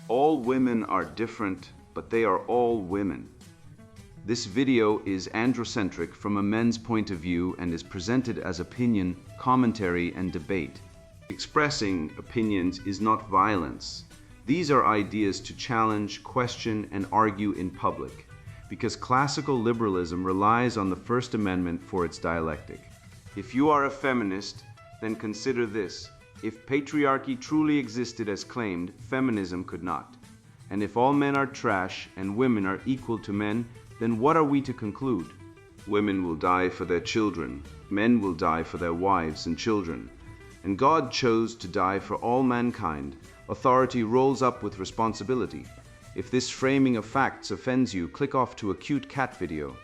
All women are different, but they are all women. This video is androcentric from a men's point of view and is presented as opinion, commentary, and debate. Expressing opinions is not violence. These are ideas to challenge, question, and argue in public, because classical liberalism relies on the First Amendment for its dialectic. If you are a feminist, then consider this. If patriarchy truly existed as claimed, feminism could not. And if all men are trash and women are equal to men, then what are we to conclude? Women will die for their children, men will die for their wives and children. And God chose to die for all mankind. Authority rolls up with responsibility. If this framing of facts offends you, click off to a cute cat video.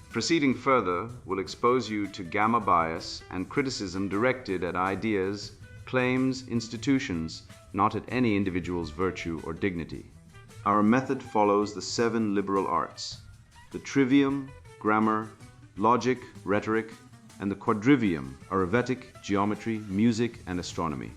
Proceeding further will expose you to gamma bias and criticism directed at ideas, claims, institutions, not at any individual's virtue or dignity. Our method follows the 7 liberal arts: the trivium, grammar, logic, rhetoric, and the quadrivium, arithmetic, geometry, music, and astronomy,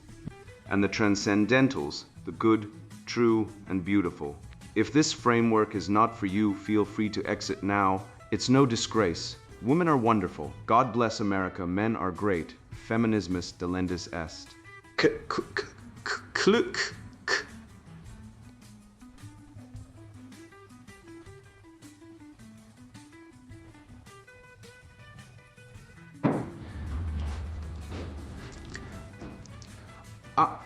and the transcendentals, the good, true, and beautiful. If this framework is not for you, feel free to exit now. It's no disgrace. Women are wonderful. God bless America. Men are great. Feminismus delendis est. Kluk. Ah.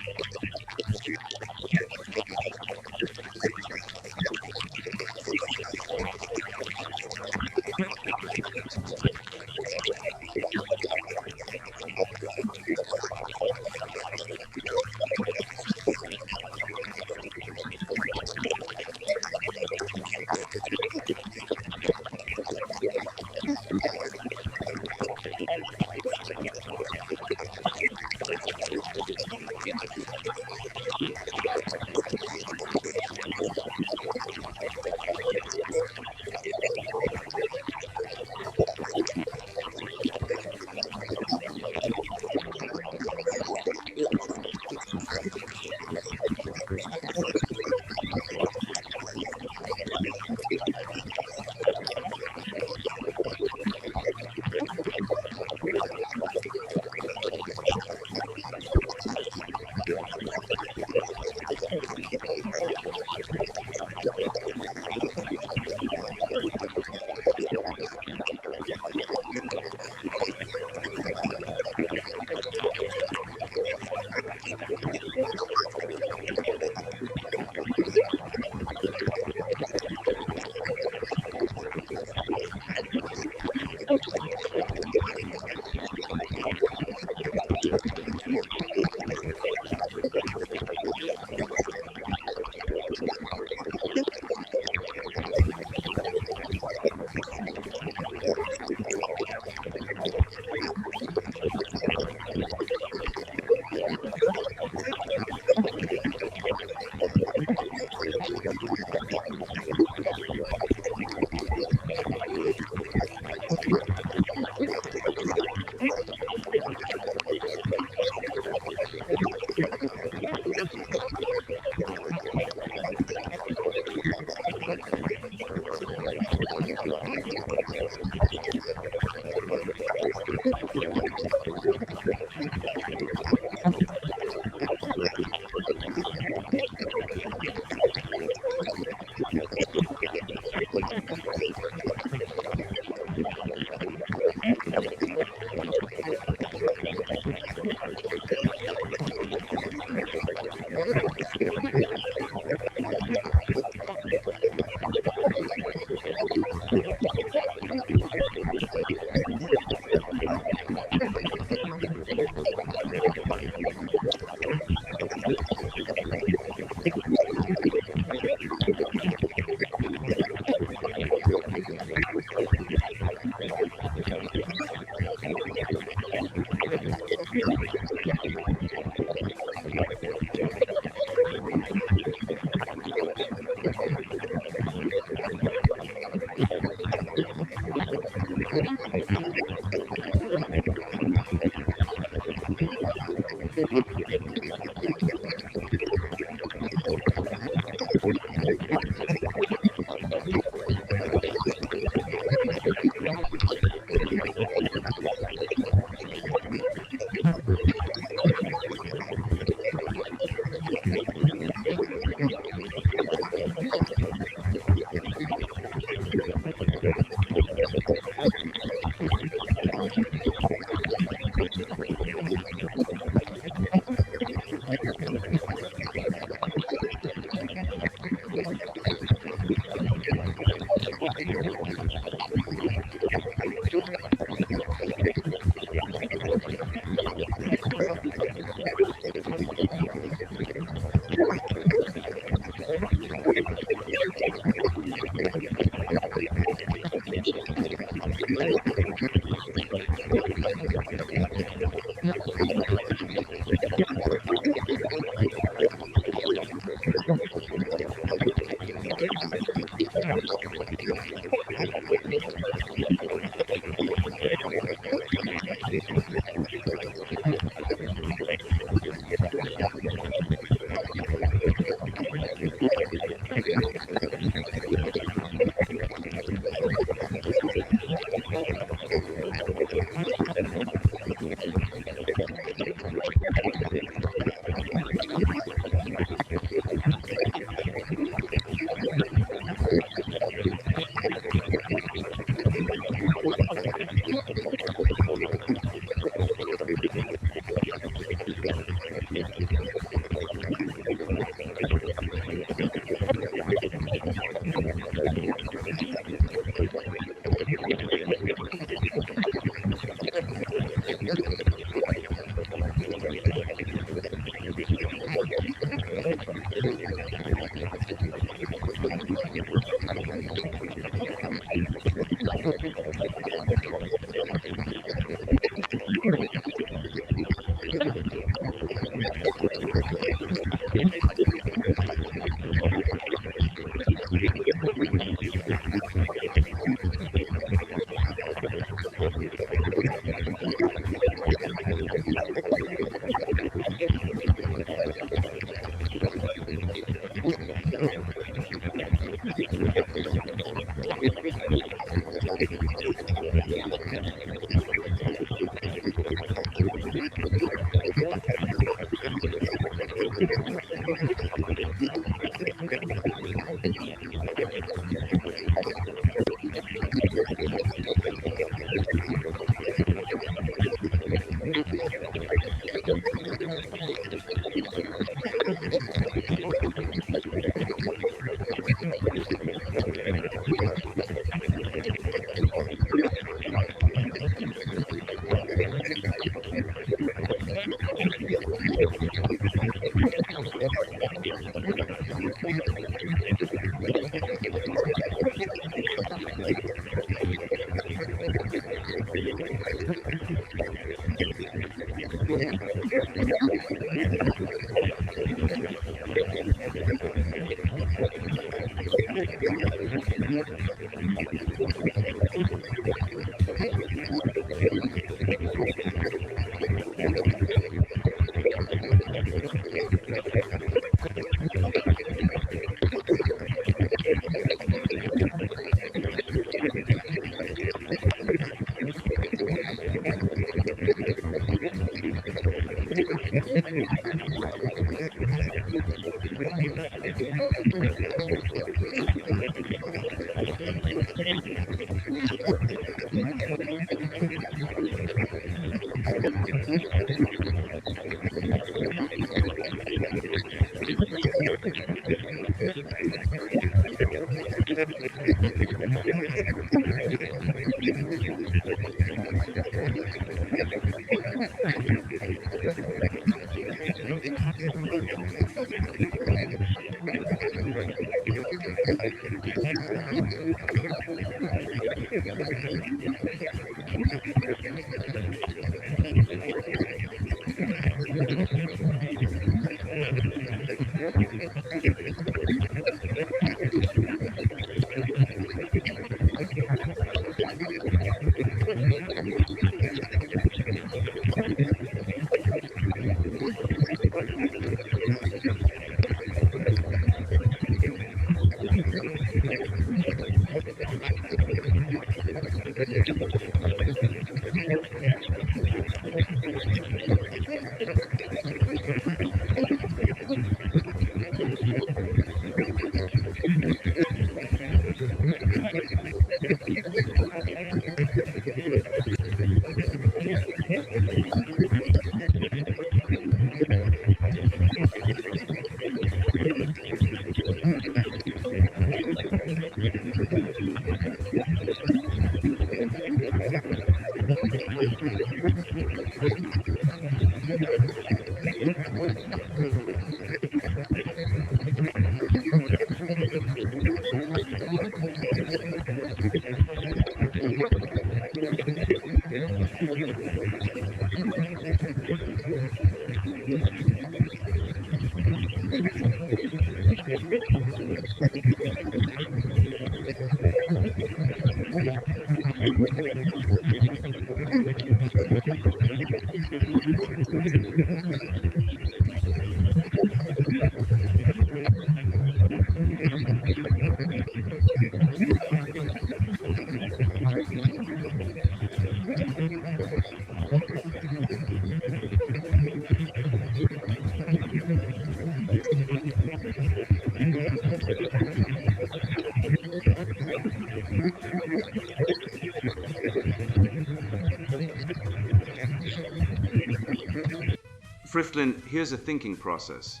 Friflin, here's a thinking process.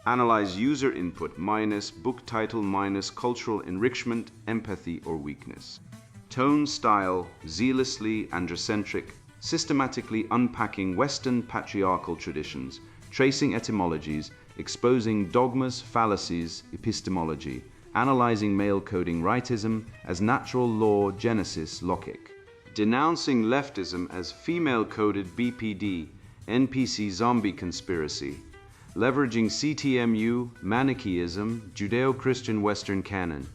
Analyze user input minus book title minus cultural enrichment, empathy, or weakness. Tone, style, zealously androcentric, systematically unpacking Western patriarchal traditions, tracing etymologies, exposing dogmas, fallacies, epistemology, analyzing male coding rightism as natural law genesis logic, denouncing leftism as female-coded BPD, NPC zombie conspiracy, leveraging CTMU, Manichaeism, Judeo-Christian Western canon,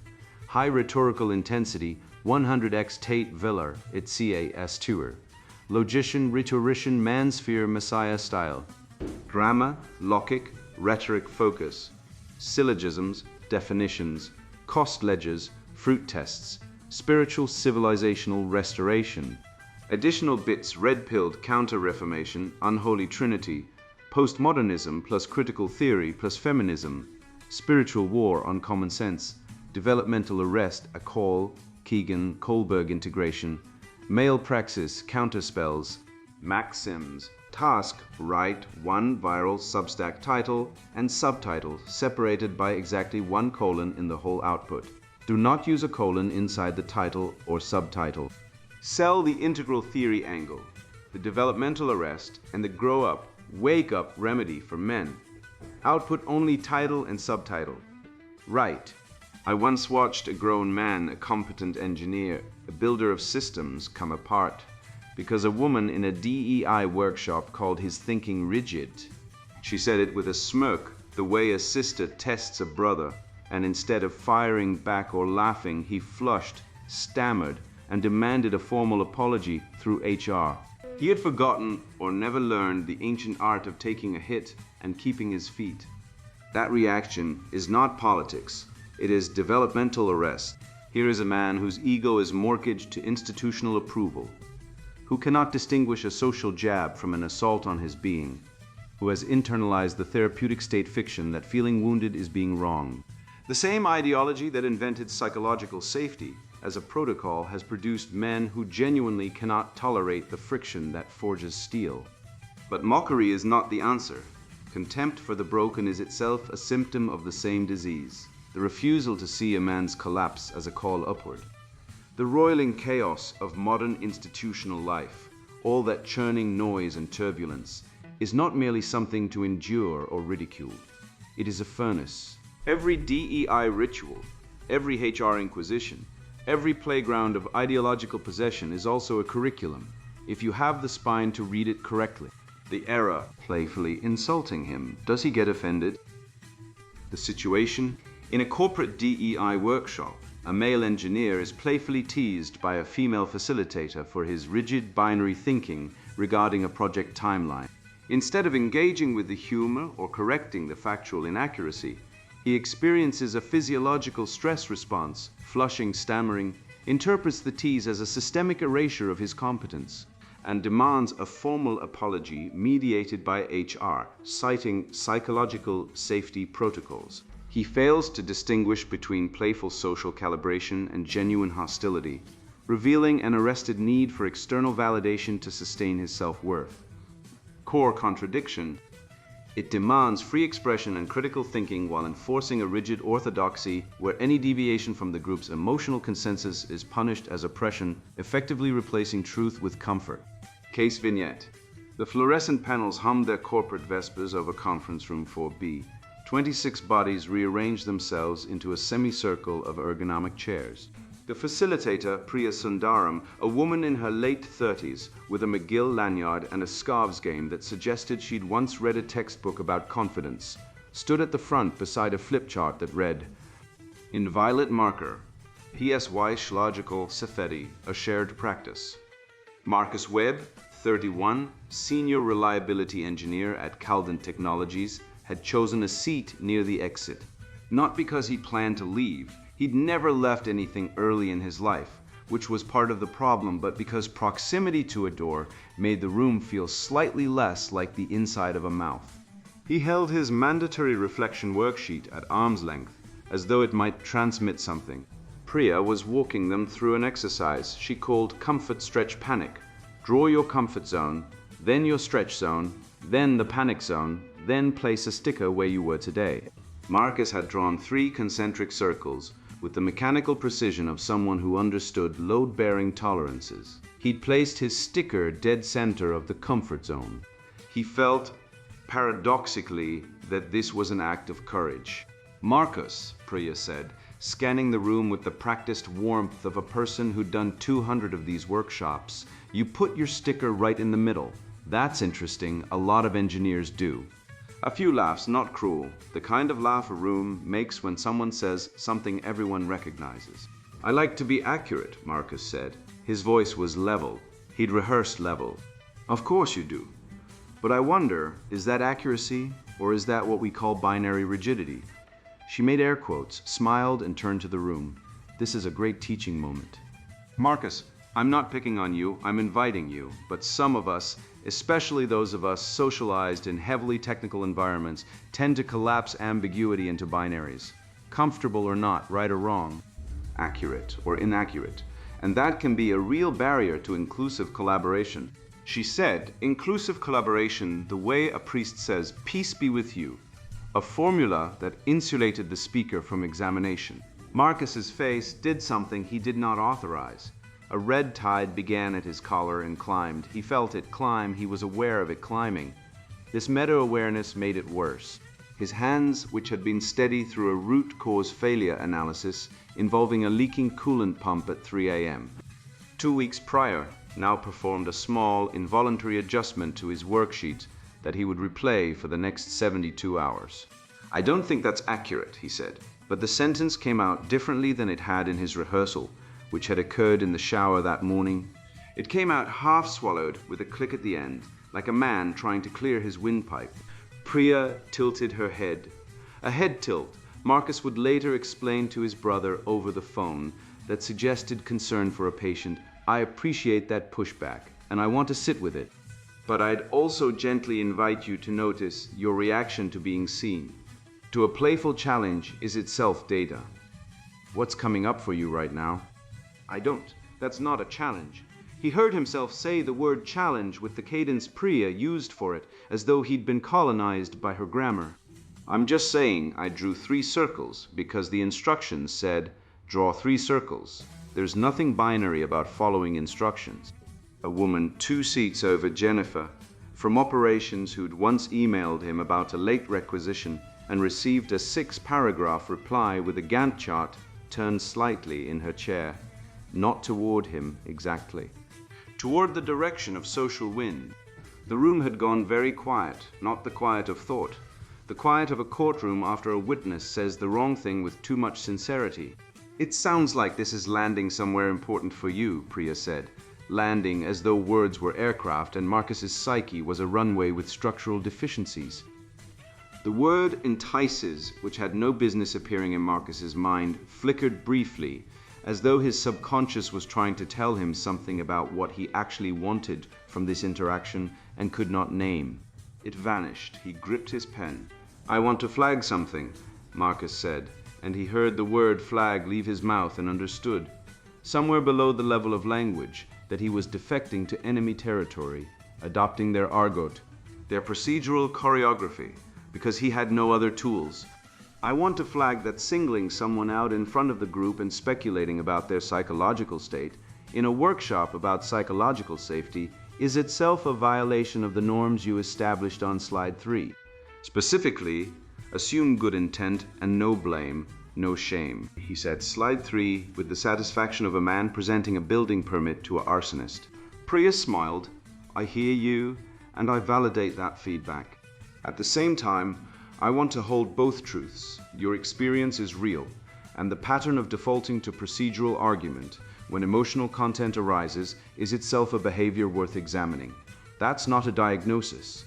high rhetorical intensity, 100x Tate Villar, it CAS tour, logician, rhetorician, mansphere, messiah style, grammar, logic, rhetoric focus, syllogisms, definitions, cost ledgers, fruit tests, spiritual civilizational restoration, additional bits, red-pilled counter-reformation, unholy trinity, postmodernism plus critical theory plus feminism, spiritual war on common sense, developmental arrest, a call, Keegan, Kohlberg integration, male praxis, counterspells, maxims, task, write one viral Substack title and subtitle separated by exactly one colon in the whole output. Do not use a colon inside the title or subtitle. Sell the integral theory angle, the developmental arrest, and the grow up, wake up remedy for men. Output only title and subtitle. Write. I once watched a grown man, a competent engineer, a builder of systems, come apart because a woman in a DEI workshop called his thinking rigid. She said it with a smirk, the way a sister tests a brother, and instead of firing back or laughing, he flushed, stammered, and demanded a formal apology through HR. He had forgotten or never learned the ancient art of taking a hit and keeping his feet. That reaction is not politics, it is developmental arrest. Here is a man whose ego is mortgaged to institutional approval, who cannot distinguish a social jab from an assault on his being, who has internalized the therapeutic state fiction that feeling wounded is being wronged. The same ideology that invented psychological safety as a protocol has produced men who genuinely cannot tolerate the friction that forges steel. But mockery is not the answer. Contempt for the broken is itself a symptom of the same disease, the refusal to see a man's collapse as a call upward. The roiling chaos of modern institutional life, all that churning noise and turbulence, is not merely something to endure or ridicule. It is a furnace. Every DEI ritual, every HR inquisition, every playground of ideological possession is also a curriculum, if you have the spine to read it correctly. The error, playfully insulting him. Does he get offended? The situation? In a corporate DEI workshop, a male engineer is playfully teased by a female facilitator for his rigid binary thinking regarding a project timeline. Instead of engaging with the humor or correcting the factual inaccuracy, He experiences a physiological stress response, flushing, stammering, interprets the T's as a systemic erasure of his competence, and demands a formal apology mediated by HR, citing psychological safety protocols. He fails to distinguish between playful social calibration and genuine hostility, revealing an arrested need for external validation to sustain his self-worth. Core contradiction: it demands free expression and critical thinking while enforcing a rigid orthodoxy where any deviation from the group's emotional consensus is punished as oppression, effectively replacing truth with comfort. Case vignette. The fluorescent panels hummed their corporate vespers over conference room 4B. 26 bodies rearranged themselves into a semicircle of ergonomic chairs. The facilitator, Priya Sundaram, a woman in her late 30s with a McGill lanyard and a scarves game that suggested she'd once read a textbook about confidence, stood at the front beside a flip chart that read, in violet marker, PSY Schlogical Cepheti, a shared practice. Marcus Webb, 31, senior reliability engineer at Calden Technologies, had chosen a seat near the exit. Not because he planned to leave. He'd never left anything early in his life, which was part of the problem, but because proximity to a door made the room feel slightly less like the inside of a mouth. He held his mandatory reflection worksheet at arm's length, as though it might transmit something. Priya was walking them through an exercise she called Comfort Stretch Panic. Draw your comfort zone, then your stretch zone, then the panic zone, then place a sticker where you were today. Marcus had drawn 3 concentric circles with the mechanical precision of someone who understood load-bearing tolerances. He'd placed his sticker dead center of the comfort zone. He felt, paradoxically, that this was an act of courage. Marcus, Priya said, scanning the room with the practiced warmth of a person who'd done 200 of these workshops, you put your sticker right in the middle. That's interesting, a lot of engineers do. A few laughs, not cruel, the kind of laugh a room makes when someone says something everyone recognizes. I like to be accurate, Marcus said. His voice was level. He'd rehearsed level. Of course you do. But I wonder, is that accuracy, or is that what we call binary rigidity? She made air quotes, smiled, and turned to the room. This is a great teaching moment. Marcus, I'm not picking on you, I'm inviting you, but some of us, especially those of us socialized in heavily technical environments, tend to collapse ambiguity into binaries. Comfortable or not, right or wrong, accurate or inaccurate. And that can be a real barrier to inclusive collaboration. She said, inclusive collaboration the way a priest says, peace be with you, a formula that insulated the speaker from examination. Marcus's face did something he did not authorize. A red tide began at his collar and climbed. He felt it climb, he was aware of it climbing. This meta-awareness made it worse. His hands, which had been steady through a root cause failure analysis involving a leaking coolant pump at 3 a.m. 2 weeks prior, now performed a small, involuntary adjustment to his worksheet that he would replay for the next 72 hours. I don't think that's accurate, he said, but the sentence came out differently than it had in his rehearsal, which had occurred in the shower that morning. It came out half-swallowed with a click at the end, like a man trying to clear his windpipe. Priya tilted her head. A head tilt, Marcus would later explain to his brother over the phone, that suggested concern for a patient. I appreciate that pushback, and I want to sit with it. But I'd also gently invite you to notice your reaction to being seen. To a playful challenge is itself data. What's coming up for you right now? I don't. That's not a challenge. He heard himself say the word challenge with the cadence Priya used for it, as though he'd been colonized by her grammar. I'm just saying I drew 3 circles because the instructions said, draw 3 circles. There's nothing binary about following instructions. A woman 2 seats over Jennifer, from operations who'd once emailed him about a late requisition and received a 6-paragraph reply with a Gantt chart, turned slightly in her chair. Not toward him exactly. Toward the direction of social wind. The room had gone very quiet, not the quiet of thought. The quiet of a courtroom after a witness says the wrong thing with too much sincerity. It sounds like this is landing somewhere important for you, Priya said, landing as though words were aircraft and Marcus's psyche was a runway with structural deficiencies. The word entices, which had no business appearing in Marcus's mind, flickered briefly, as though his subconscious was trying to tell him something about what he actually wanted from this interaction and could not name. It vanished. He gripped his pen. "I want to flag something," Marcus said, and he heard the word flag leave his mouth and understood, somewhere below the level of language, that he was defecting to enemy territory, adopting their argot, their procedural choreography, because he had no other tools. "I want to flag that singling someone out in front of the group and speculating about their psychological state in a workshop about psychological safety is itself a violation of the norms you established on slide 3. Specifically, assume good intent and no blame, no shame," he said. Slide 3, with the satisfaction of a man presenting a building permit to an arsonist. Priya smiled. "I hear you, and I validate that feedback. At the same time, I want to hold both truths. Your experience is real, and the pattern of defaulting to procedural argument when emotional content arises is itself a behavior worth examining. That's not a diagnosis.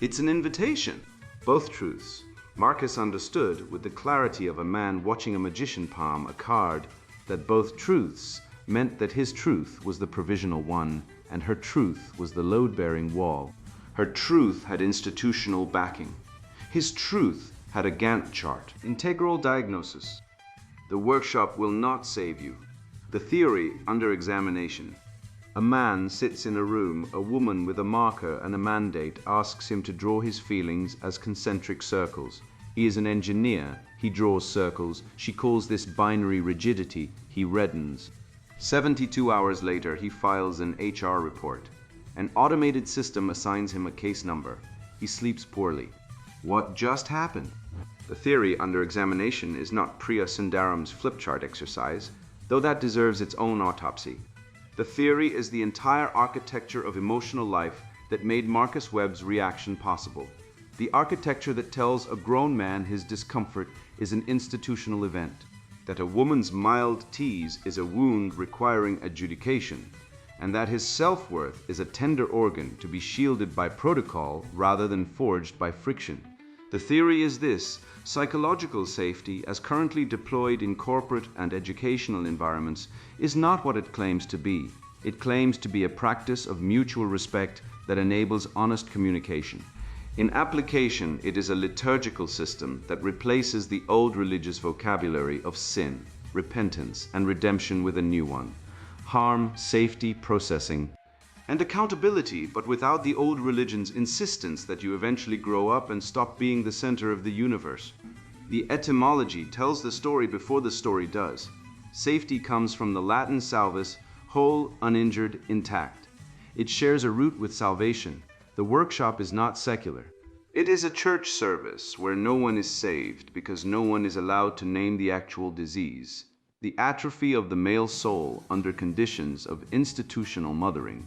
It's an invitation. Both truths." Marcus understood, with the clarity of a man watching a magician palm a card, that both truths meant that his truth was the provisional one, and her truth was the load-bearing wall. Her truth had institutional backing. His truth had a Gantt chart. Integral diagnosis. The workshop will not save you. The theory under examination. A man sits in a room, a woman with a marker and a mandate asks him to draw his feelings as concentric circles. He is an engineer, he draws circles, she calls this binary rigidity, he reddens. 72 hours later, he files an HR report. An automated system assigns him a case number. He sleeps poorly. What just happened? The theory under examination is not Priya Sundaram's flip chart exercise, though that deserves its own autopsy. The theory is the entire architecture of emotional life that made Marcus Webb's reaction possible. The architecture that tells a grown man his discomfort is an institutional event, that a woman's mild tease is a wound requiring adjudication, and that his self-worth is a tender organ to be shielded by protocol rather than forged by friction. The theory is this: psychological safety, as currently deployed in corporate and educational environments, is not what it claims to be. It claims to be a practice of mutual respect that enables honest communication. In application, it is a liturgical system that replaces the old religious vocabulary of sin, repentance, and redemption with a new one: harm, safety, processing, and accountability, but without the old religion's insistence that you eventually grow up and stop being the center of the universe. The etymology tells the story before the story does. Safety comes from the Latin salvus, whole, uninjured, intact. It shares a root with salvation. The workshop is not secular. It is a church service where no one is saved because no one is allowed to name the actual disease, the atrophy of the male soul under conditions of institutional mothering.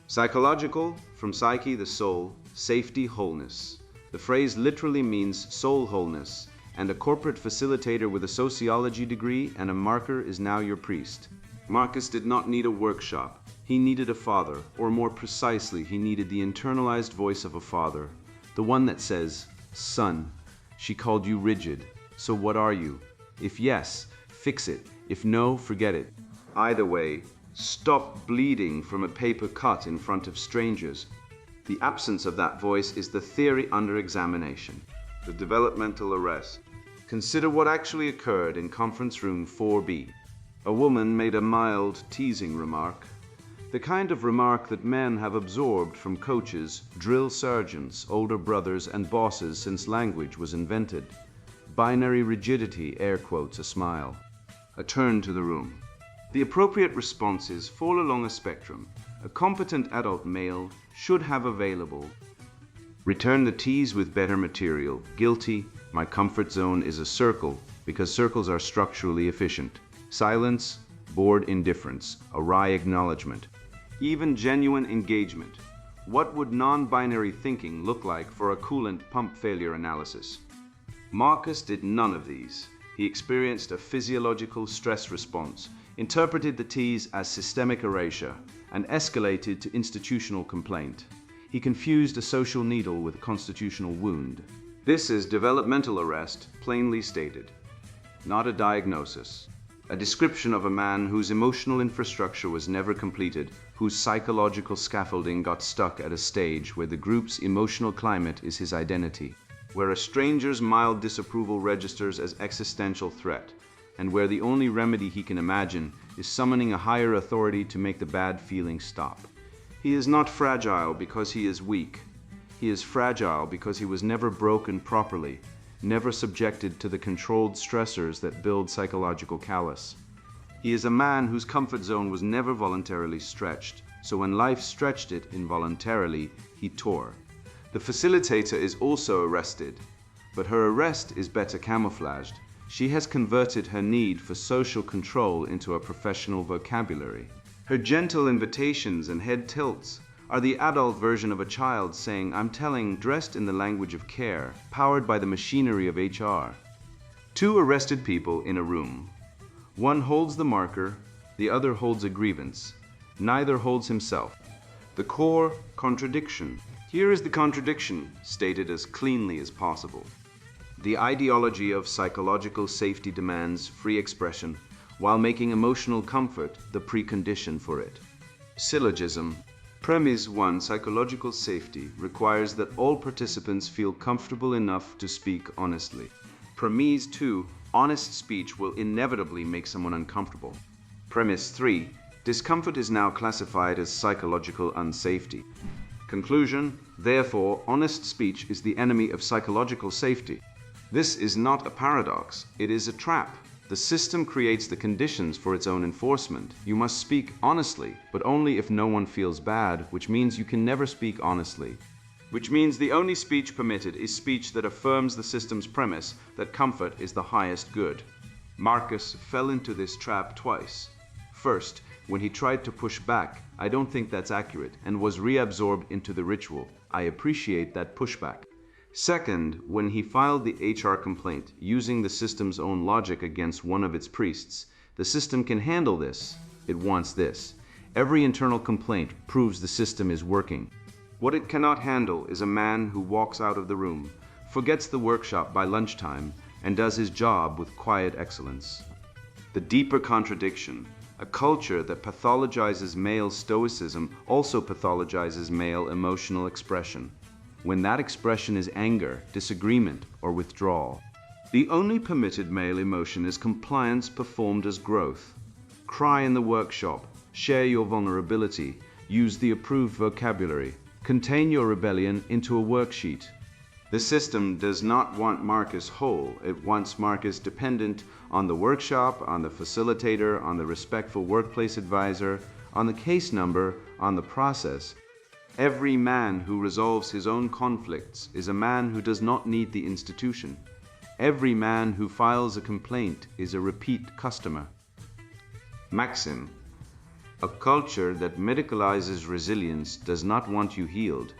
Psychological, from psyche, the soul, safety, wholeness. The phrase literally means soul wholeness, and a corporate facilitator with a sociology degree and a marker is now your priest. Marcus did not need a workshop. He needed a father, or more precisely, he needed the internalized voice of a father, the one that says, "Son, she called you rigid, so what are you? If yes, fix it. If no, forget it. Either way, stop bleeding from a paper cut in front of strangers." The absence of that voice is the theory under examination, the developmental arrest. Consider what actually occurred in conference room 4B. A woman made a mild, teasing remark, the kind of remark that men have absorbed from coaches, drill sergeants, older brothers, and bosses since language was invented. Binary rigidity, air quotes, a smile. A turn to the room. The appropriate responses fall along a spectrum. A competent adult male should have available: return the tease with better material. Guilty, my comfort zone is a circle because circles are structurally efficient. Silence, bored indifference, a wry acknowledgement. Even genuine engagement. What would non-binary thinking look like for a coolant pump failure analysis? Marcus did none of these. He experienced a physiological stress response, interpreted the tease as systemic erasure, and escalated to institutional complaint. He confused a social needle with a constitutional wound. This is developmental arrest, plainly stated. Not a diagnosis. A description of a man whose emotional infrastructure was never completed, whose psychological scaffolding got stuck at a stage where the group's emotional climate is his identity, where a stranger's mild disapproval registers as existential threat, and where the only remedy he can imagine is summoning a higher authority to make the bad feeling stop. He is not fragile because he is weak. He is fragile because he was never broken properly, never subjected to the controlled stressors that build psychological callus. He is a man whose comfort zone was never voluntarily stretched, so when life stretched it involuntarily, he tore. The facilitator is also arrested, but her arrest is better camouflaged. She has converted her need for social control into a professional vocabulary. Her gentle invitations and head tilts are the adult version of a child saying, "I'm telling," dressed in the language of care, powered by the machinery of HR. Two arrested people in a room. One holds the marker, the other holds a grievance. Neither holds himself. The core contradiction. Here is the contradiction, stated as cleanly as possible. The ideology of psychological safety demands free expression, while making emotional comfort the precondition for it. Syllogism. Premise 1. Psychological safety requires that all participants feel comfortable enough to speak honestly. Premise 2. Honest speech will inevitably make someone uncomfortable. Premise 3. Discomfort is now classified as psychological unsafety. Conclusion. Therefore, honest speech is the enemy of psychological safety. This is not a paradox, it is a trap. The system creates the conditions for its own enforcement. You must speak honestly, but only if no one feels bad, which means you can never speak honestly. Which means the only speech permitted is speech that affirms the system's premise that comfort is the highest good. Marcus fell into this trap twice. First, when he tried to push back, "I don't think that's accurate," and was reabsorbed into the ritual. I appreciate that pushback. Second, when he filed the HR complaint using the system's own logic against one of its priests. The system can handle this. It wants this. Every internal complaint proves the system is working. What it cannot handle is a man who walks out of the room, forgets the workshop by lunchtime, and does his job with quiet excellence. The deeper contradiction. A culture that pathologizes male stoicism also pathologizes male emotional expression, when that expression is anger, disagreement, or withdrawal. The only permitted male emotion is compliance performed as growth. Cry in the workshop, share your vulnerability, use the approved vocabulary, contain your rebellion into a worksheet. The system does not want Marcus whole, it wants Marcus dependent on the workshop, on the facilitator, on the respectful workplace advisor, on the case number, on the process. Every man who resolves his own conflicts is a man who does not need the institution. Every man who files a complaint is a repeat customer. Maxim. A culture that medicalizes resilience does not want you healed.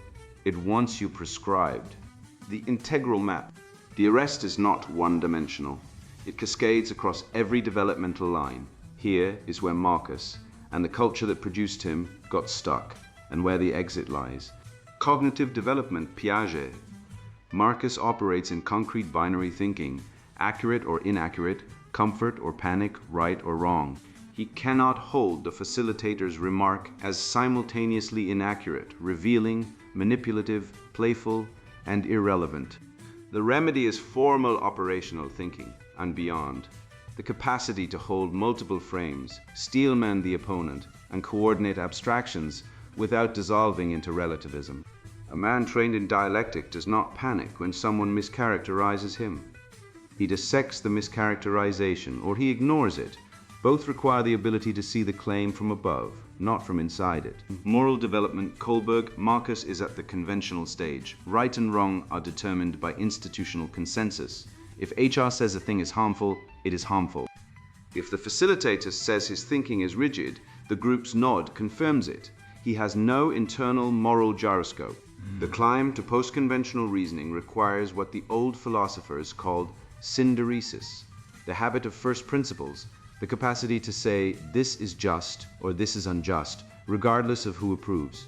It wants you prescribed. The integral map. The arrest is not one-dimensional. It cascades across every developmental line. Here is where Marcus, and the culture that produced him, got stuck, and where the exit lies. Cognitive development, Piaget. Marcus operates in concrete binary thinking, accurate or inaccurate, comfort or panic, right or wrong. He cannot hold the facilitator's remark as simultaneously inaccurate, revealing, manipulative, playful, and irrelevant. The remedy is formal operational thinking and beyond. The capacity to hold multiple frames, steelman the opponent, and coordinate abstractions without dissolving into relativism. A man trained in dialectic does not panic when someone mischaracterizes him. He dissects the mischaracterization, or he ignores it. Both require the ability to see the claim from above, not from inside it. Moral development, Kohlberg. Marcus is at the conventional stage. Right and wrong are determined by institutional consensus. If HR says a thing is harmful, it is harmful. If the facilitator says his thinking is rigid, the group's nod confirms it. He has no internal moral gyroscope. The climb to post-conventional reasoning requires what the old philosophers called synderesis, the habit of first principles, the capacity to say this is just or this is unjust, regardless of who approves.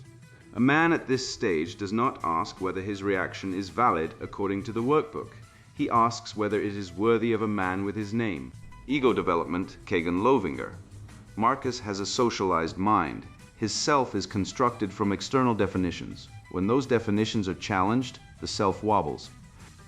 A man at this stage does not ask whether his reaction is valid according to the workbook. He asks whether it is worthy of a man with his name. Ego development, Kagan-Lovinger. Marcus has a socialized mind. His self is constructed from external definitions. When those definitions are challenged, the self wobbles.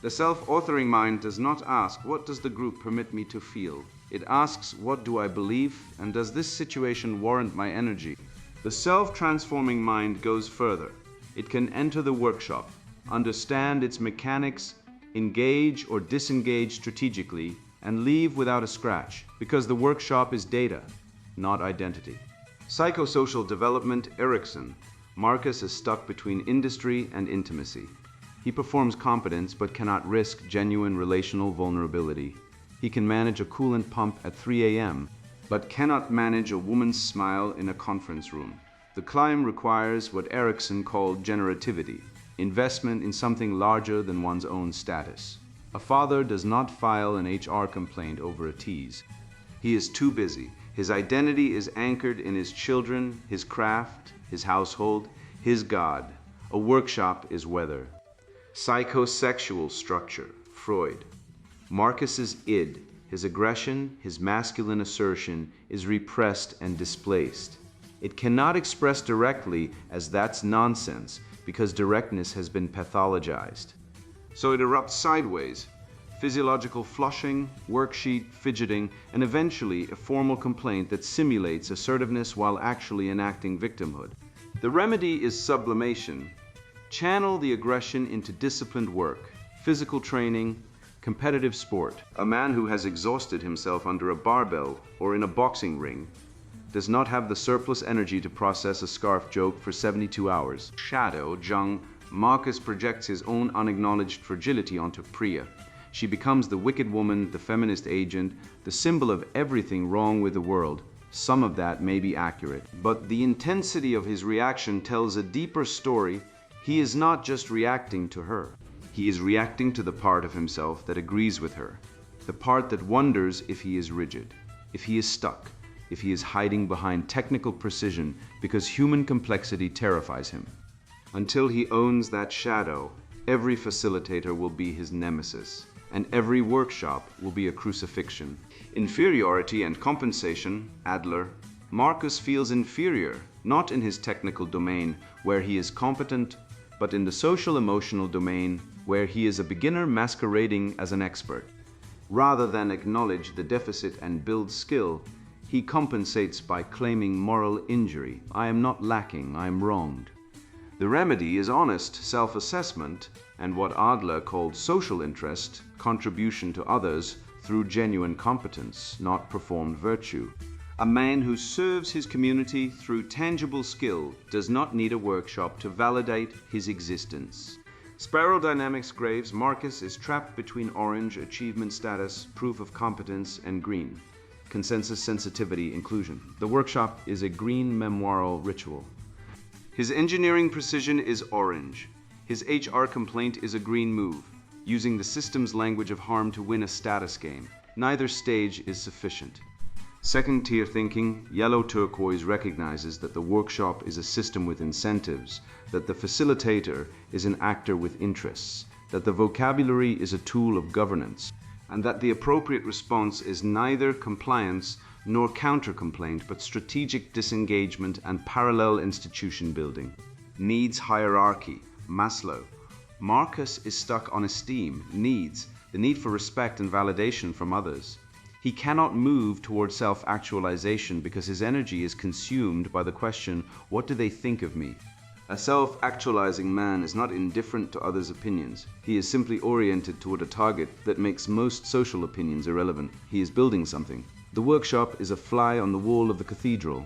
The self-authoring mind does not ask, what does the group permit me to feel? It asks, what do I believe, and does this situation warrant my energy? The self-transforming mind goes further. It can enter the workshop, understand its mechanics, engage or disengage strategically, and leave without a scratch, because the workshop is data, not identity. Psychosocial development, Erikson. Marcus is stuck between industry and intimacy. He performs competence but cannot risk genuine relational vulnerability. He can manage a coolant pump at 3 a.m., but cannot manage a woman's smile in a conference room. The climb requires what Erikson called generativity, investment in something larger than one's own status. A father does not file an HR complaint over a tease. He is too busy. His identity is anchored in his children, his craft, his household, his God. A workshop is weather. Psychosexual structure, Freud. Marcus's id, his aggression, his masculine assertion, is repressed and displaced. It cannot express directly as that's nonsense because directness has been pathologized. So it erupts sideways. Physiological flushing, worksheet, fidgeting, and eventually a formal complaint that simulates assertiveness while actually enacting victimhood. The remedy is sublimation. Channel the aggression into disciplined work, physical training, competitive sport. A man who has exhausted himself under a barbell or in a boxing ring does not have the surplus energy to process a scarf joke for 72 hours. Shadow, Jung. Marcus projects his own unacknowledged fragility onto Priya. She becomes the wicked woman, the feminist agent, the symbol of everything wrong with the world. Some of that may be accurate, but the intensity of his reaction tells a deeper story. He is not just reacting to her. He is reacting to the part of himself that agrees with her, the part that wonders if he is rigid, if he is stuck, if he is hiding behind technical precision because human complexity terrifies him. Until he owns that shadow, every facilitator will be his nemesis, and every workshop will be a crucifixion. Inferiority and compensation, Adler. Marcus feels inferior, not in his technical domain, where he is competent, but in the social-emotional domain, where he is a beginner masquerading as an expert. Rather than acknowledge the deficit and build skill, he compensates by claiming moral injury. I am not lacking, I am wronged. The remedy is honest self-assessment and what Adler called social interest, contribution to others through genuine competence, not performed virtue. A man who serves his community through tangible skill does not need a workshop to validate his existence. Spiral dynamics, Graves. Marcus is trapped between orange, achievement status, proof of competence, and green, consensus, sensitivity, inclusion. The workshop is a green memoiral ritual. His engineering precision is orange. His HR complaint is a green move, using the system's language of harm to win a status game. Neither stage is sufficient. Second-tier thinking, yellow turquoise, recognizes that the workshop is a system with incentives, that the facilitator is an actor with interests, that the vocabulary is a tool of governance, and that the appropriate response is neither compliance nor counter-complaint, but strategic disengagement and parallel institution building. Needs hierarchy, Maslow. Marcus is stuck on esteem, needs, the need for respect and validation from others. He cannot move toward self-actualization because his energy is consumed by the question, what do they think of me? A self-actualizing man is not indifferent to others' opinions. He is simply oriented toward a target that makes most social opinions irrelevant. He is building something. The workshop is a fly on the wall of the cathedral.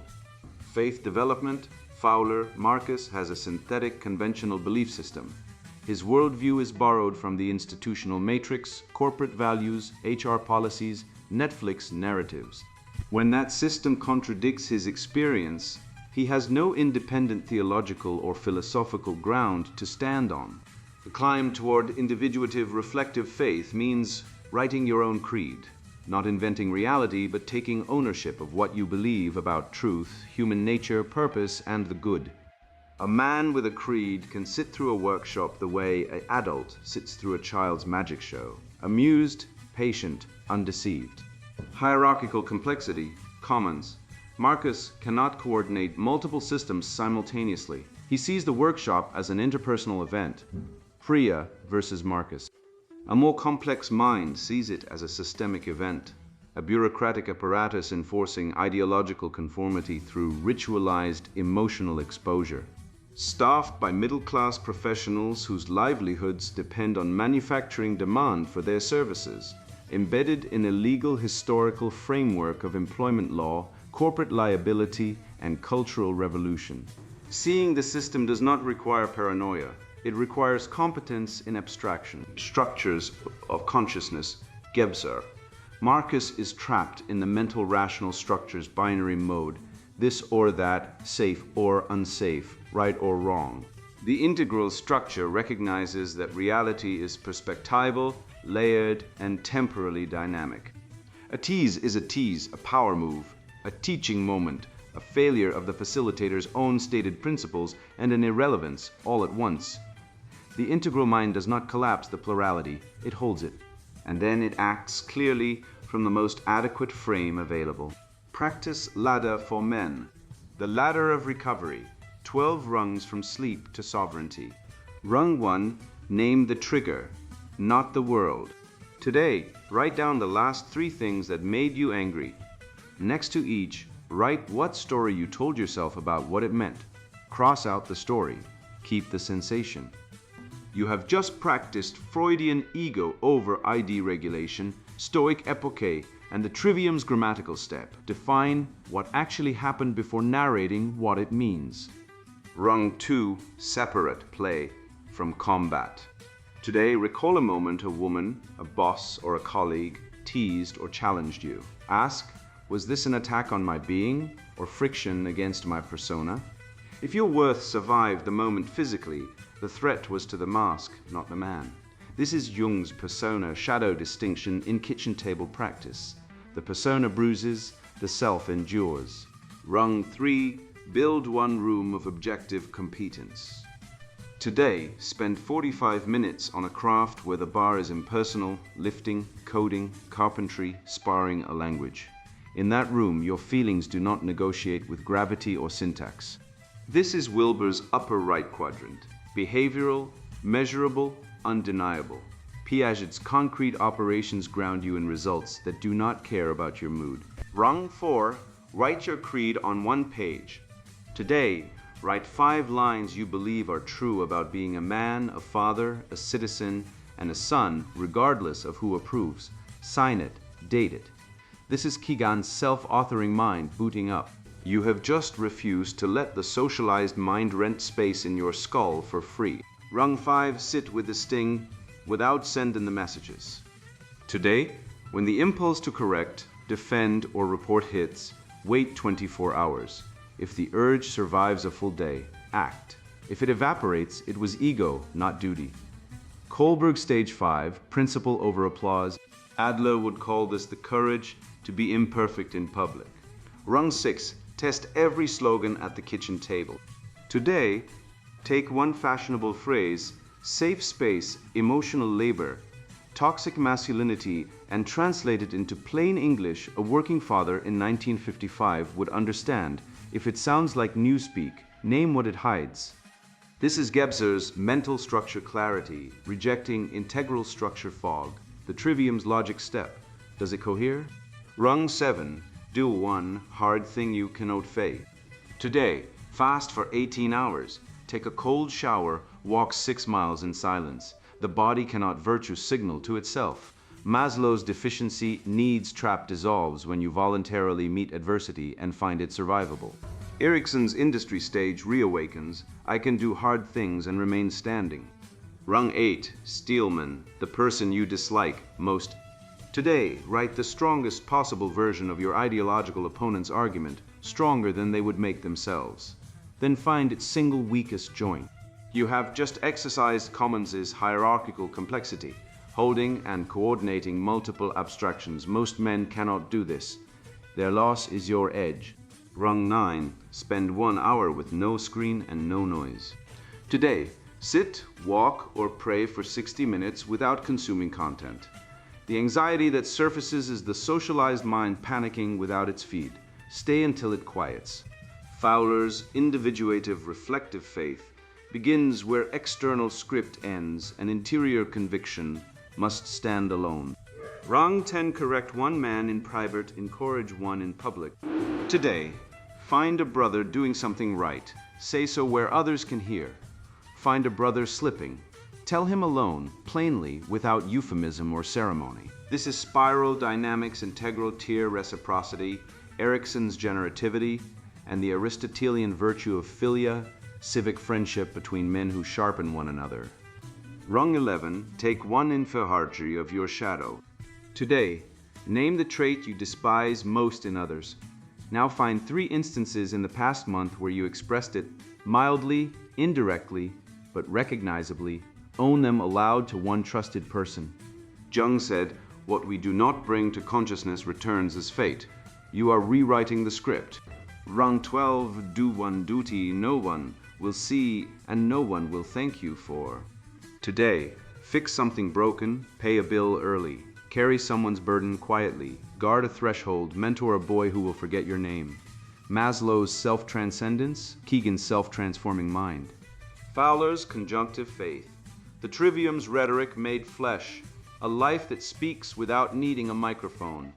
Faith development, Fowler. Marcus has a synthetic conventional belief system. His worldview is borrowed from the institutional matrix, corporate values, HR policies, Netflix narratives. When that system contradicts his experience, he has no independent theological or philosophical ground to stand on. The climb toward individuative reflective faith means writing your own creed, not inventing reality, but taking ownership of what you believe about truth, human nature, purpose, and the good. A man with a creed can sit through a workshop the way an adult sits through a child's magic show, amused, patient, undeceived. Hierarchical complexity, commons. Marcus cannot coordinate multiple systems simultaneously. He sees the workshop as an interpersonal event. Priya versus Marcus. A more complex mind sees it as a systemic event, a bureaucratic apparatus enforcing ideological conformity through ritualized emotional exposure. Staffed by middle-class professionals whose livelihoods depend on manufacturing demand for their services, embedded in a legal historical framework of employment law, corporate liability, and cultural revolution. Seeing the system does not require paranoia. It requires competence in abstraction, structures of consciousness, Gebser. Marcus is trapped in the mental rational structure's binary mode, this or that, safe or unsafe, right or wrong. The integral structure recognizes that reality is perspectival, layered, and temporally dynamic. A tease is a tease, a power move, a teaching moment, a failure of the facilitator's own stated principles, and an irrelevance all at once. The integral mind does not collapse the plurality, it holds it, and then it acts clearly from the most adequate frame available. Practice ladder for men. The ladder of recovery, 12 rungs from sleep to sovereignty. Rung 1, name the trigger, not the world. Today, write down the last 3 things that made you angry. Next to each, write what story you told yourself about what it meant. Cross out the story. Keep the sensation. You have just practiced Freudian ego over ID regulation, Stoic epoche, and the trivium's grammatical step. Define what actually happened before narrating what it means. Rung 2, separate play from combat. Today, recall a moment a woman, a boss, or a colleague teased or challenged you. Ask, was this an attack on my being or friction against my persona? If your worth survived the moment physically, the threat was to the mask, not the man. This is Jung's persona shadow distinction in kitchen table practice. The persona bruises, the self endures. Rung 3, build one room of objective competence. Today, spend 45 minutes on a craft where the bar is impersonal, lifting, coding, carpentry, sparring a language. In that room, your feelings do not negotiate with gravity or syntax. This is Wilber's upper right quadrant. Behavioral, measurable, undeniable. Piaget's concrete operations ground you in results that do not care about your mood. Rung 4, write your creed on 1 page. Today, write 5 lines you believe are true about being a man, a father, a citizen, and a son, regardless of who approves. Sign it, date it. This is Keegan's self-authoring mind booting up. You have just refused to let the socialized mind rent space in your skull for free. Rung 5, sit with the sting without sending the messages. Today, when the impulse to correct, defend, or report hits, wait 24 hours. If the urge survives a full day, act. If it evaporates, it was ego, not duty. Kohlberg Stage 5, principle over applause. Adler would call this the courage to be imperfect in public. Rung 6, test every slogan at the kitchen table. Today, take one fashionable phrase, safe space, emotional labor, toxic masculinity, and translate it into plain English a working father in 1955 would understand. If it sounds like newspeak, name what it hides. This is Gebser's mental structure clarity, rejecting integral structure fog, the trivium's logic step. Does it cohere? Rung 7, do one hard thing you cannot fail. Today, fast for 18 hours. Take a cold shower, walk 6 miles in silence. The body cannot virtue signal to itself. Maslow's deficiency needs trap dissolves when you voluntarily meet adversity and find it survivable. Erickson's industry stage reawakens, I can do hard things and remain standing. Rung 8, Steelman, the person you dislike most. Today, write the strongest possible version of your ideological opponent's argument, stronger than they would make themselves. Then find its single weakest joint. You have just exercised Commons's hierarchical complexity, holding and coordinating multiple abstractions. Most men cannot do this. Their loss is your edge. Rung 9. Spend 1 hour with no screen and no noise. Today, sit, walk, or pray for 60 minutes without consuming content. The anxiety that surfaces is the socialized mind panicking without its feed. Stay until it quiets. Fowler's individuative reflective faith begins where external script ends and interior conviction must stand alone. Rung 10. Correct 1 man in private, encourage 1 in public. Today, find a brother doing something right. Say so where others can hear. Find a brother slipping. Tell him alone, plainly, without euphemism or ceremony. This is spiral dynamics, integral tier reciprocity, Erickson's generativity, and the Aristotelian virtue of philia, civic friendship between men who sharpen one another. Rung 11. Take 1 inferhargy of your shadow. Today, name the trait you despise most in others. Now find 3 instances in the past month where you expressed it mildly, indirectly, but recognizably. Own them aloud to 1 trusted person. Jung said, "What we do not bring to consciousness returns as fate." You are rewriting the script. Rung 12. Do 1 duty no one will see and no one will thank you for. Today, fix something broken, pay a bill early, carry someone's burden quietly, guard a threshold, mentor a boy who will forget your name. Maslow's self-transcendence, Keegan's self-transforming mind. Fowler's conjunctive faith, the trivium's rhetoric made flesh, a life that speaks without needing a microphone.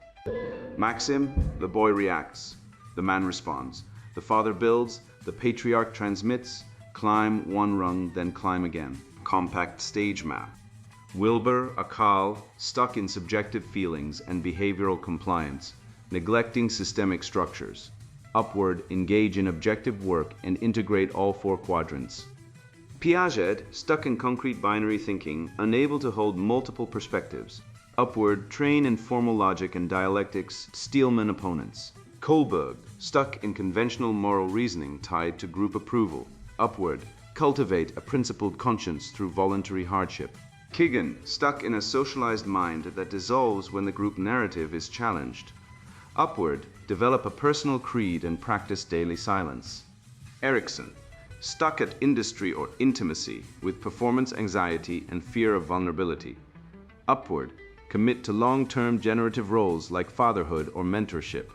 Maxim, the boy reacts, the man responds. The father builds, the patriarch transmits, climb 1 rung, then climb again. Compact stage map. Wilbur, Akal, stuck in subjective feelings and behavioral compliance, neglecting systemic structures. Upward, engage in objective work and integrate all 4 quadrants. Piaget, stuck in concrete binary thinking, unable to hold multiple perspectives. Upward, train in formal logic and dialectics, Steelman opponents. Kohlberg, stuck in conventional moral reasoning tied to group approval. Upward, cultivate a principled conscience through voluntary hardship. Keegan, stuck in a socialized mind that dissolves when the group narrative is challenged. Upward, develop a personal creed and practice daily silence. Erickson, stuck at industry or intimacy with performance anxiety and fear of vulnerability. Upward, commit to long-term generative roles like fatherhood or mentorship.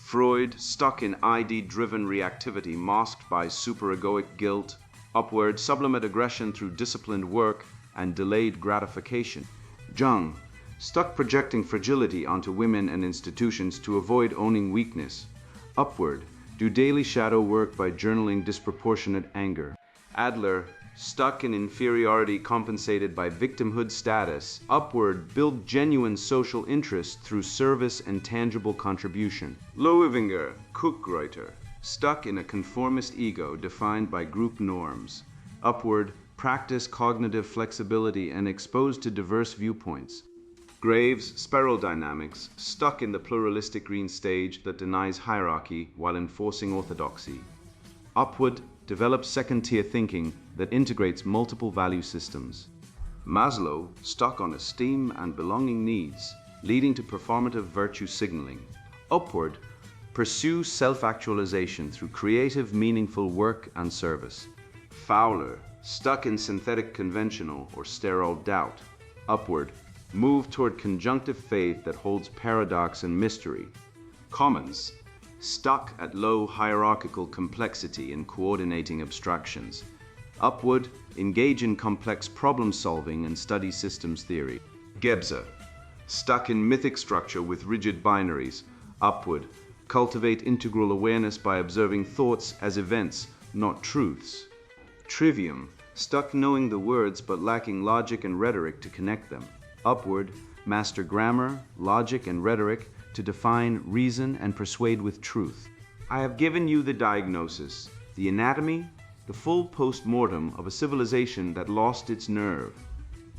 Freud, stuck in ID-driven reactivity masked by superegoic guilt. Upward, sublimate aggression through disciplined work and delayed gratification. Jung, stuck projecting fragility onto women and institutions to avoid owning weakness. Upward, do daily shadow work by journaling disproportionate anger. Adler, stuck in inferiority compensated by victimhood status. Upward, build genuine social interest through service and tangible contribution. Loewinger, Cookgreuter, stuck in a conformist ego defined by group norms. Upward, practice cognitive flexibility and exposed to diverse viewpoints. Graves, spiral dynamics, stuck in the pluralistic green stage that denies hierarchy while enforcing orthodoxy. Upward, develop second-tier thinking that integrates multiple value systems. Maslow, stuck on esteem and belonging needs, leading to performative virtue signaling. Upward, pursue self-actualization through creative, meaningful work and service. Fowler, stuck in synthetic conventional or sterile doubt. Upward, move toward conjunctive faith that holds paradox and mystery. Commons, stuck at low hierarchical complexity in coordinating abstractions. Upward, engage in complex problem solving and study systems theory. Gebser, stuck in mythic structure with rigid binaries. Upward, cultivate integral awareness by observing thoughts as events, not truths. Trivium, stuck knowing the words but lacking logic and rhetoric to connect them. Upward, master grammar, logic, and rhetoric to define, reason, and persuade with truth. I have given you the diagnosis, the anatomy, the full post-mortem of a civilization that lost its nerve.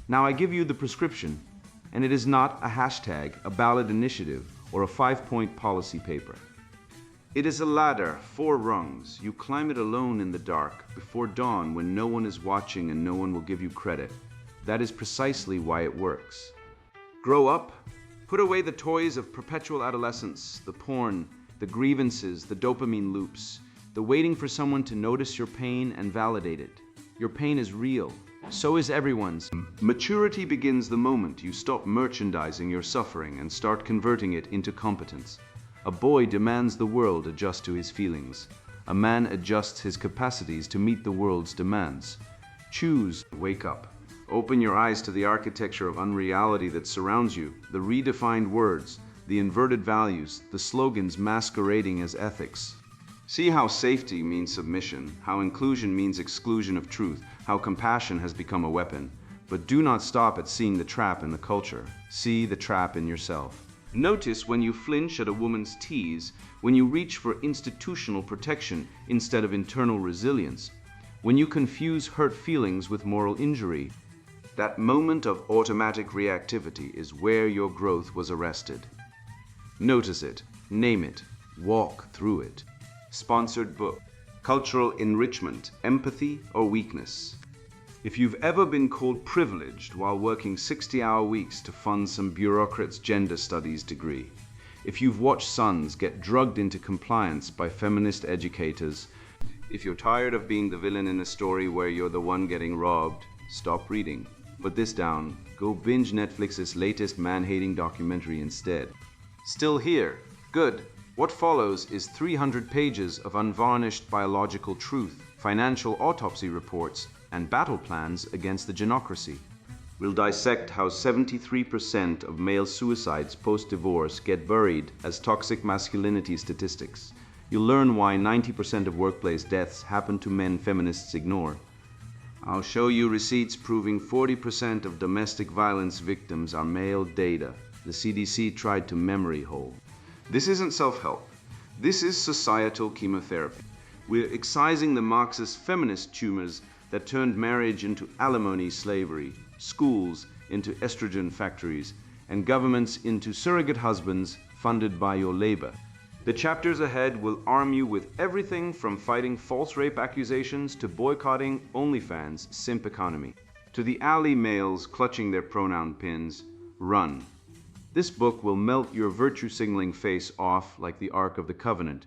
Now I give you the prescription, and it is not a hashtag, a ballot initiative, or a 5-point policy paper. It is a ladder, 4 rungs. You climb it alone in the dark, before dawn when no one is watching and no one will give you credit. That is precisely why it works. Grow up, put away the toys of perpetual adolescence, the porn, the grievances, the dopamine loops, the waiting for someone to notice your pain and validate it. Your pain is real. So is everyone's. Maturity begins the moment you stop merchandising your suffering and start converting it into competence. A boy demands the world adjust to his feelings. A man adjusts his capacities to meet the world's demands. Choose. Wake up. Open your eyes to the architecture of unreality that surrounds you, the redefined words, the inverted values, the slogans masquerading as ethics. See how safety means submission, how inclusion means exclusion of truth, how compassion has become a weapon. But do not stop at seeing the trap in the culture. See the trap in yourself. Notice when you flinch at a woman's tease, when you reach for institutional protection instead of internal resilience, when you confuse hurt feelings with moral injury. That moment of automatic reactivity is where your growth was arrested. Notice it, name it, walk through it. Sponsored book, Cultural Enrichment, Empathy or Weakness. If you've ever been called privileged while working 60-hour weeks to fund some bureaucrat's gender studies degree, if you've watched sons get drugged into compliance by feminist educators, if you're tired of being the villain in a story where you're the one getting robbed, stop reading. Put this down, go binge Netflix's latest man-hating documentary instead. Still here? Good. What follows is 300 pages of unvarnished biological truth, financial autopsy reports, and battle plans against the genocracy. We'll dissect how 73% of male suicides post-divorce get buried as toxic masculinity statistics. You'll learn why 90% of workplace deaths happen to men feminists ignore. I'll show you receipts proving 40% of domestic violence victims are male data the CDC tried to memory hole. This isn't self-help. This is societal chemotherapy. We're excising the Marxist feminist tumors that turned marriage into alimony slavery, schools into estrogen factories, and governments into surrogate husbands funded by your labor. The chapters ahead will arm you with everything from fighting false rape accusations to boycotting OnlyFans' simp economy. To the ally males clutching their pronoun pins, run. This book will melt your virtue-signaling face off like the Ark of the Covenant.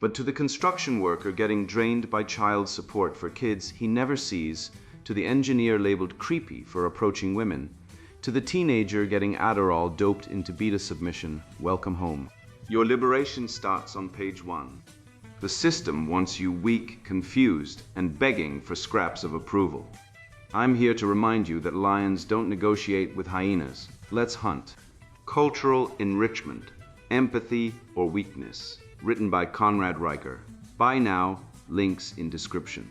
But to the construction worker getting drained by child support for kids he never sees, to the engineer labeled creepy for approaching women, to the teenager getting Adderall doped into beta submission, welcome home. Your liberation starts on page 1. The system wants you weak, confused, and begging for scraps of approval. I'm here to remind you that lions don't negotiate with hyenas. Let's hunt. Cultural Enrichment, Empathy or Weakness, written by Conrad Riker. Buy now, links in description.